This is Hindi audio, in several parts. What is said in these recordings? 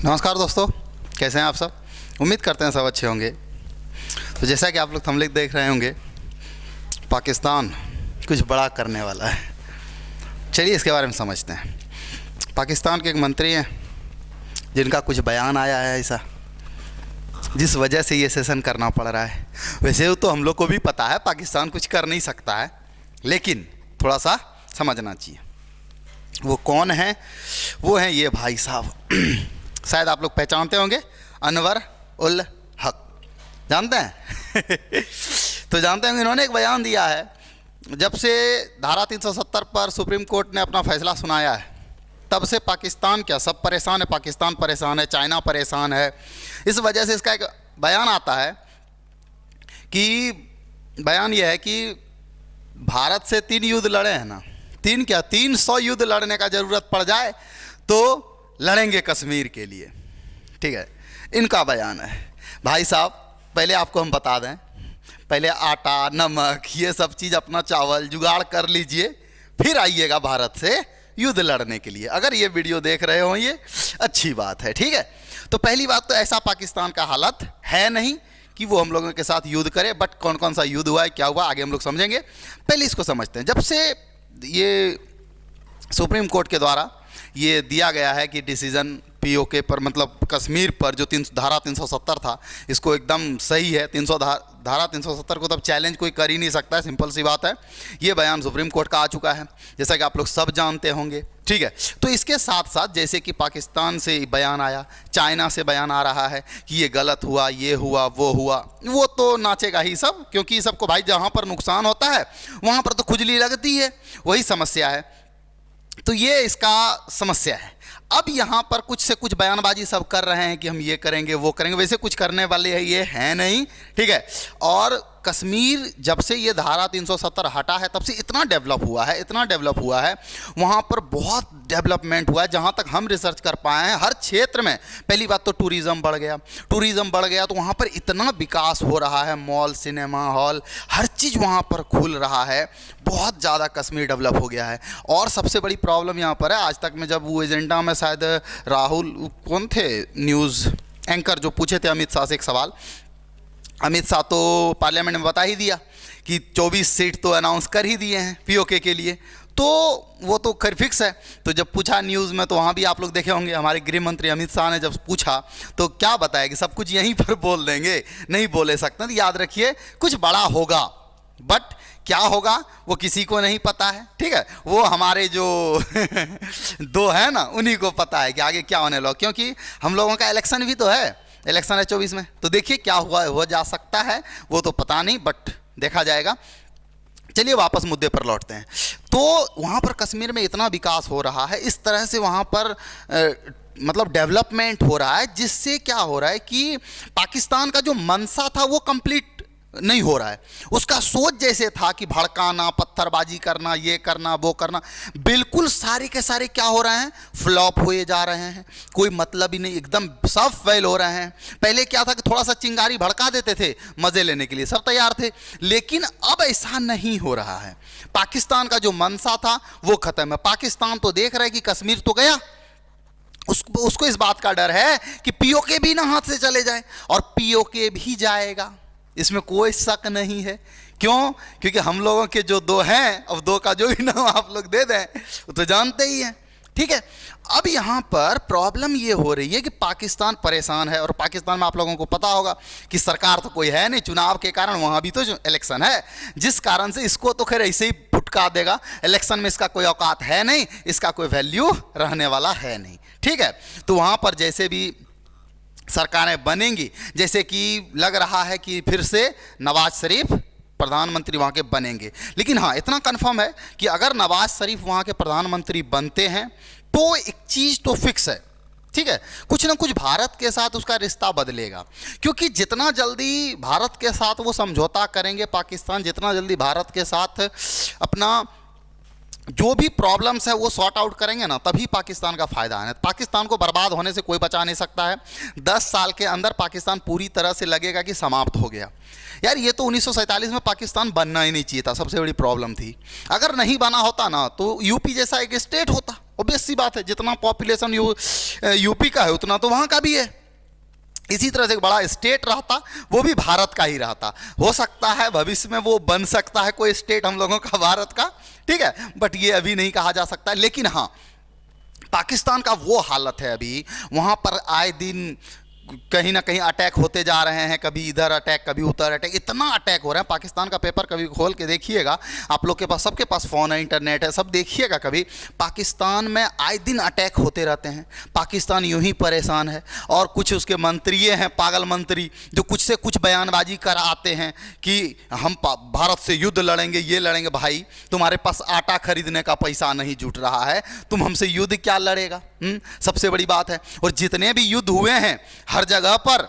नमस्कार दोस्तों, कैसे हैं आप सब। उम्मीद करते हैं सब अच्छे होंगे। तो जैसा कि आप लोग थंबनेल देख रहे होंगे, पाकिस्तान कुछ बड़ा करने वाला है। चलिए इसके बारे में समझते हैं। पाकिस्तान के एक मंत्री हैं जिनका कुछ बयान आया है ऐसा, जिस वजह से ये सेशन करना पड़ रहा है। वैसे तो हम लोग को भी पता है पाकिस्तान कुछ कर नहीं सकता है, लेकिन थोड़ा सा समझना चाहिए। वो कौन है? वो हैं ये भाई साहब, शायद आप लोग पहचानते होंगे, अनवर उल हक। जानते हैं? तो जानते होंगे, इन्होंने एक बयान दिया है। जब से धारा 370 पर सुप्रीम कोर्ट ने अपना फैसला सुनाया है, तब से पाकिस्तान क्या सब परेशान है। पाकिस्तान परेशान है, चाइना परेशान है। इस वजह से इसका एक बयान आता है कि बयान यह है कि भारत से 3 युद्ध लड़े हैं ना, 3 क्या 300 युद्ध लड़ने का ज़रूरत पड़ जाए तो लड़ेंगे कश्मीर के लिए। ठीक है, इनका बयान है। भाई साहब, पहले आपको हम बता दें, पहले आटा नमक ये सब चीज़, अपना चावल जुगाड़ कर लीजिए, फिर आइएगा भारत से युद्ध लड़ने के लिए। अगर ये वीडियो देख रहे हो, ये अच्छी बात है। ठीक है, तो पहली बात तो ऐसा पाकिस्तान का हालत है नहीं कि वो हम लोगों के साथ युद्ध करे। बट कौन कौन सा युद्ध हुआ है, क्या हुआ, आगे हम लोग समझेंगे। पहले इसको समझते हैं। जब से ये सुप्रीम कोर्ट के द्वारा ये दिया गया है कि डिसीजन पीओके पर, मतलब कश्मीर पर जो धारा 370 था, इसको एकदम सही है। धारा 370 को तब चैलेंज कोई कर ही नहीं सकता है, सिंपल सी बात है। ये बयान सुप्रीम कोर्ट का आ चुका है, जैसा कि आप लोग सब जानते होंगे। ठीक है, तो इसके साथ साथ जैसे कि पाकिस्तान से बयान आया, चाइना से बयान आ रहा है कि ये गलत हुआ, ये हुआ, वो हुआ, वो तो नाचेगा ही सब, क्योंकि सबको भाई जहाँ पर नुकसान होता है वहाँ पर तो खुजली लगती है, वही समस्या है। तो ये इसका समस्या है। अब यहाँ पर कुछ से कुछ बयानबाजी सब कर रहे हैं कि हम ये करेंगे, वो करेंगे। वैसे कुछ करने वाले ये हैं नहीं। ठीक है, और कश्मीर जब से ये धारा 370 हटा है, तब से इतना डेवलप हुआ है, इतना डेवलप हुआ है, वहाँ पर बहुत डेवलपमेंट हुआ है। जहाँ तक हम रिसर्च कर पाए हैं, हर क्षेत्र में पहली बात तो टूरिज़्म बढ़ गया। टूरिज़्म बढ़ गया तो वहाँ पर इतना विकास हो रहा है, मॉल, सिनेमा हॉल, हर चीज़ वहाँ पर खुल रहा है। बहुत ज़्यादा कश्मीर डेवलप हो गया है। और सबसे बड़ी प्रॉब्लम यहाँ पर है, आज तक में जब वो एजेंडा में शायद राहुल कौन थे न्यूज़ एंकर जो पूछे थे अमित शाह से एक सवाल, अमित शाह तो पार्लियामेंट में बता ही दिया कि 24 सीट तो अनाउंस कर ही दिए हैं पीओके के लिए, तो वो तो खैर फिक्स है। तो जब पूछा न्यूज़ में, तो वहाँ भी आप लोग देखे होंगे, हमारे गृह मंत्री अमित शाह ने जब पूछा तो क्या बताया कि सब कुछ यहीं पर बोल देंगे, नहीं बोले सकते। तो याद रखिए, कुछ बड़ा होगा, बट क्या होगा वो किसी को नहीं पता है। ठीक है, वो हमारे जो दो है ना, उन्हीं को पता है कि आगे क्या होने लगा, क्योंकि हम लोगों का इलेक्शन भी तो है, इलेक्शन है 24 में। तो देखिए क्या हुआ हो जा सकता है, वो तो पता नहीं, बट देखा जाएगा। चलिए वापस मुद्दे पर लौटते हैं। तो वहाँ पर कश्मीर में इतना विकास हो रहा है, इस तरह से वहाँ पर मतलब डेवलपमेंट हो रहा है, जिससे क्या हो रहा है कि पाकिस्तान का जो मंशा था वो कंप्लीट नहीं हो रहा है। उसका सोच जैसे था कि भड़काना, पत्थरबाजी करना, ये करना, वो करना, बिल्कुल सारे के सारे क्या हो रहे हैं, फ्लॉप हुए जा रहे हैं। कोई मतलब ही नहीं, एकदम सब फेल हो रहे हैं। पहले क्या था कि थोड़ा सा चिंगारी भड़का देते थे, मजे लेने के लिए सब तैयार थे, लेकिन अब ऐसा नहीं हो रहा है। पाकिस्तान का जो मंशा था वो खत्म है। पाकिस्तान तो देख रहा है कि कश्मीर तो गया, उसको इस बात का डर है कि पीओके भी ना हाथ से चले जाए, और पीओके भी जाएगा, इसमें कोई शक नहीं है। क्यों? क्योंकि हम लोगों के जो 2 हैं, अब 2 का जो भी नाम आप लोग दे दें वो तो जानते ही हैं। ठीक है, अब यहाँ पर प्रॉब्लम ये हो रही है कि पाकिस्तान परेशान है, और पाकिस्तान में आप लोगों को पता होगा कि सरकार तो कोई है नहीं, चुनाव के कारण वहाँ भी तो इलेक्शन है, जिस कारण से इसको तो खैर ऐसे ही फुटका देगा। इलेक्शन में इसका कोई औकात है नहीं, इसका कोई वैल्यू रहने वाला है नहीं। ठीक है, तो वहाँ पर जैसे भी सरकारें बनेंगी, जैसे कि लग रहा है कि फिर से नवाज शरीफ प्रधानमंत्री वहाँ के बनेंगे। लेकिन हाँ, इतना कंफर्म है कि अगर नवाज शरीफ वहाँ के प्रधानमंत्री बनते हैं तो एक चीज़ तो फिक्स है। ठीक है, कुछ ना कुछ भारत के साथ उसका रिश्ता बदलेगा, क्योंकि जितना जल्दी भारत के साथ वो समझौता करेंगे पाकिस्तान, जितना जल्दी भारत के साथ अपना जो भी प्रॉब्लम्स है वो सॉर्ट आउट करेंगे ना, तभी पाकिस्तान का फ़ायदा है। पाकिस्तान को बर्बाद होने से कोई बचा नहीं सकता है। 10 साल के अंदर पाकिस्तान पूरी तरह से लगेगा कि समाप्त हो गया। यार ये तो 1947 में पाकिस्तान बनना ही नहीं चाहिए था, सबसे बड़ी प्रॉब्लम थी। अगर नहीं बना होता ना तो यूपी जैसा एक स्टेट होता, ऑब्वियस सी बात है, जितना पॉपुलेशन यूपी का है उतना तो वहाँ का भी है। इसी तरह से एक बड़ा स्टेट रहता, वो भी भारत का ही रहता। हो सकता है भविष्य में वो बन सकता है कोई स्टेट हम लोगों का भारत का, ठीक है, बट ये अभी नहीं कहा जा सकता। लेकिन हाँ, पाकिस्तान का वो हालत है अभी, वहाँ पर आए दिन कहीं ना कहीं अटैक होते जा रहे हैं, कभी इधर अटैक कभी उधर अटैक, इतना अटैक हो रहा है। पाकिस्तान का पेपर कभी खोल के देखिएगा, आप लोग के पास, सबके पास फ़ोन है, इंटरनेट है, सब देखिएगा कभी। पाकिस्तान में आए दिन अटैक होते रहते हैं। पाकिस्तान यूं ही परेशान है, और कुछ उसके मंत्री हैं, पागल मंत्री, जो कुछ से कुछ बयानबाजी कर आते हैं कि हम भारत से युद्ध लड़ेंगे, ये लड़ेंगे। भाई तुम्हारे पास आटा खरीदने का पैसा नहीं जुट रहा है, तुम हमसे युद्ध क्या लड़ेगा? सबसे बड़ी बात है। और जितने भी युद्ध हुए हैं हर जगह पर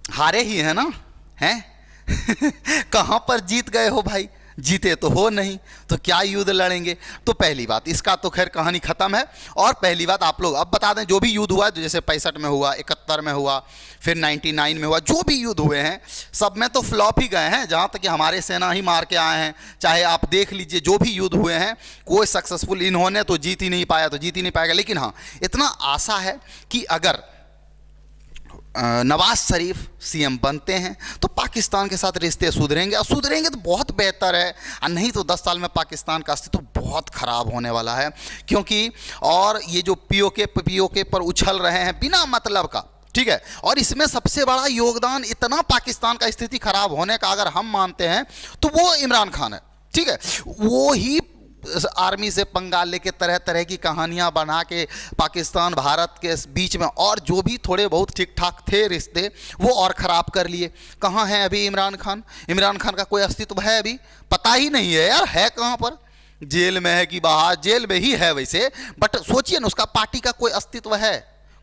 हारे ही है ना, हैं? कहां पर जीत गए हो भाई? जीते तो हो नहीं, तो क्या युद्ध लड़ेंगे? तो पहली बात, इसका तो खैर कहानी खत्म है। और पहली बात आप लोग अब बता दें, जो भी युद्ध हुआ है, जैसे 65 में हुआ, 71 में हुआ, फिर 99 में हुआ, जो भी युद्ध हुए हैं सब में तो फ्लॉप ही गए हैं, जहां तक कि हमारे सेना ही मार के आए हैं। चाहे आप देख लीजिए, जो भी युद्ध हुए हैं कोई सक्सेसफुल इन्होंने तो जीत ही नहीं पाया, तो जीत ही नहीं पाएगा। लेकिन हाँ, इतना आशा है कि अगर नवाज शरीफ सीएम बनते हैं तो पाकिस्तान के साथ रिश्ते सुधरेंगे, और सुधरेंगे तो बहुत बेहतर है, और नहीं तो 10 साल में पाकिस्तान का अस्तित्व बहुत ख़राब होने वाला है। क्योंकि और ये जो पीओके पर उछल रहे हैं बिना मतलब का, ठीक है, और इसमें सबसे बड़ा योगदान इतना पाकिस्तान का स्थिति खराब होने का अगर हम मानते हैं तो वो इमरान खान है, ठीक है। वो ही आर्मी से पंगा लेके तरह तरह की कहानियां बना के पाकिस्तान भारत के बीच में और जो भी थोड़े बहुत ठीक ठाक थे रिश्ते, वो और ख़राब कर लिए। कहाँ है अभी इमरान खान? इमरान खान का कोई अस्तित्व है अभी? पता ही नहीं है यार, है कहाँ पर? जेल में है कि बाहर? जेल में ही है वैसे, बट सोचिए ना, उसका पार्टी का कोई अस्तित्व है?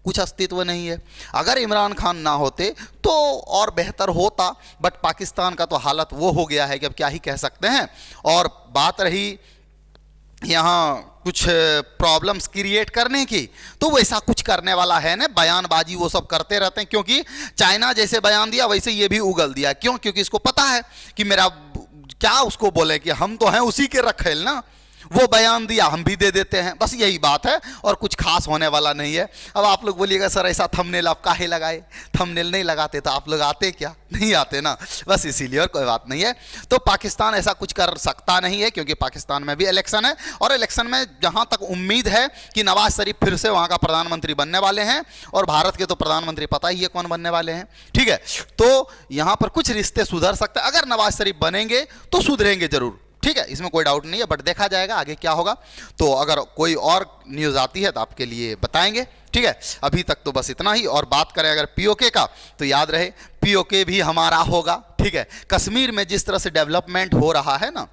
कुछ अस्तित्व नहीं है। अगर इमरान खान ना होते तो और बेहतर होता, बट पाकिस्तान का तो हालत वो हो गया है कि अब क्या ही कह सकते हैं। और बात रही यहाँ कुछ प्रॉब्लम्स क्रिएट करने की, तो वैसा कुछ करने वाला है ना, बयानबाजी वो सब करते रहते हैं। क्योंकि चाइना जैसे बयान दिया वैसे ये भी उगल दिया। क्यों? क्योंकि इसको पता है कि मेरा क्या उसको बोले कि हम तो हैं उसी के रखेल ना, वो बयान दिया हम भी दे देते हैं, बस यही बात है, और कुछ खास होने वाला नहीं है। अब आप लोग बोलिएगा सर ऐसा थंबनेल आप काहे लगाए? थंबनेल नहीं लगाते तो आप लोग आते क्या? नहीं आते ना, बस इसीलिए, और कोई बात नहीं है। तो पाकिस्तान ऐसा कुछ कर सकता नहीं है, क्योंकि पाकिस्तान में भी इलेक्शन है, और इलेक्शन में जहां तक उम्मीद है कि नवाज शरीफ फिर से वहां का प्रधानमंत्री बनने वाले हैं, और भारत के तो प्रधानमंत्री पता ही है कौन बनने वाले हैं, ठीक है। तो यहां पर कुछ रिश्ते सुधर सकते हैं, अगर नवाज शरीफ बनेंगे तो सुधरेंगे जरूर, ठीक है, इसमें कोई डाउट नहीं है। बट देखा जाएगा आगे क्या होगा। तो अगर कोई और न्यूज़ आती है तो आपके लिए बताएंगे, ठीक है। अभी तक तो बस इतना ही। और बात करें अगर पीओके का, तो याद रहे पीओके भी हमारा होगा, ठीक है। कश्मीर में जिस तरह से डेवलपमेंट हो रहा है ना,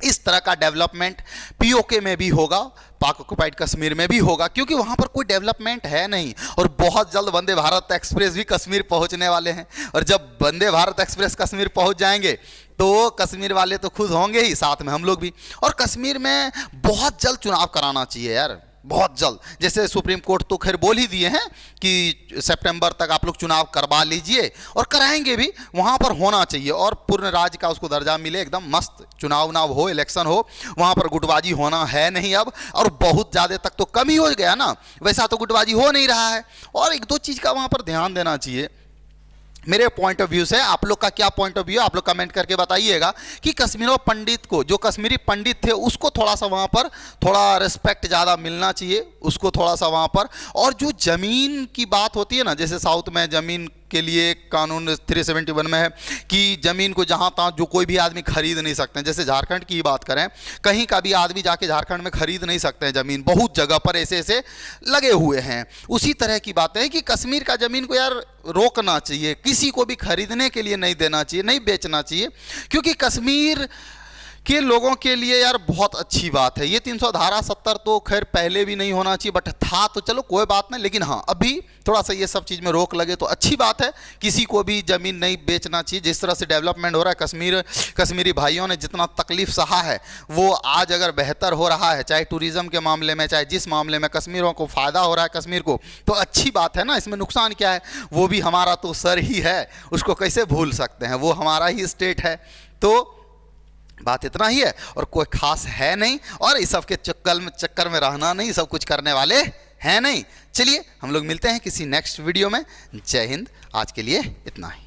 इस तरह का डेवलपमेंट पीओके में भी होगा, पाक ऑक्युपाइड कश्मीर में भी होगा, क्योंकि वहां पर कोई डेवलपमेंट है नहीं। और बहुत जल्द वंदे भारत एक्सप्रेस भी कश्मीर पहुंचने वाले हैं, और जब वंदे भारत एक्सप्रेस कश्मीर पहुंच जाएंगे तो कश्मीर वाले तो खुश होंगे ही, साथ में हम लोग भी। और कश्मीर में बहुत जल्द चुनाव कराना चाहिए यार, बहुत जल्द। जैसे सुप्रीम कोर्ट तो खैर बोल ही दिए हैं कि सितंबर तक आप लोग चुनाव करवा लीजिए, और कराएंगे भी, वहाँ पर होना चाहिए, और पूर्ण राज्य का उसको दर्जा मिले, एकदम मस्त चुनाव उनाव हो, इलेक्शन हो। वहाँ पर गुटबाजी होना है नहीं अब, और बहुत ज़्यादा तक तो कम ही हो गया ना, वैसा तो गुटबाजी हो नहीं रहा है। और एक दो चीज़ का वहाँ पर ध्यान देना चाहिए मेरे पॉइंट ऑफ व्यू से। आप लोग का क्या पॉइंट ऑफ व्यू है आप लोग कमेंट करके बताइएगा कि कश्मीरी पंडित को, जो कश्मीरी पंडित थे उसको थोड़ा सा वहाँ पर थोड़ा रिस्पेक्ट ज़्यादा मिलना चाहिए, उसको थोड़ा सा वहाँ पर। और जो ज़मीन की बात होती है ना, जैसे साउथ में ज़मीन के लिए कानून 371 में है कि ज़मीन को जहाँ तहाँ जो कोई भी आदमी खरीद नहीं सकते हैं। जैसे झारखंड की बात करें, कहीं का भी आदमी जाके झारखंड में खरीद नहीं सकते हैं ज़मीन, बहुत जगह पर ऐसे ऐसे लगे हुए हैं। उसी तरह की बातें हैं कि कश्मीर का ज़मीन को यार रोकना चाहिए, किसी को भी खरीदने के लिए नहीं देना चाहिए, नहीं बेचना चाहिए, क्योंकि कश्मीर के लोगों के लिए यार बहुत अच्छी बात है। ये 300 धारा 70 तो खैर पहले भी नहीं होना चाहिए, बट था तो चलो कोई बात नहीं, लेकिन हाँ अभी थोड़ा सा ये सब चीज़ में रोक लगे तो अच्छी बात है। किसी को भी ज़मीन नहीं बेचना चाहिए। जिस तरह से डेवलपमेंट हो रहा है, कश्मीरी भाइयों ने जितना तकलीफ सहा है वो आज अगर बेहतर हो रहा है, चाहे टूरिज़्म के मामले में, चाहे जिस मामले में कश्मीरों को फ़ायदा हो रहा है कश्मीर को, तो अच्छी बात है ना। इसमें नुकसान क्या है? वो भी हमारा तो सर ही है, उसको कैसे भूल सकते हैं, वो हमारा ही स्टेट है। तो बात इतना ही है, और कोई खास है नहीं, और इस सब के चक्कर में रहना नहीं, सब कुछ करने वाले हैं नहीं। चलिए हम लोग मिलते हैं किसी नेक्स्ट वीडियो में। जय हिंद, आज के लिए इतना ही।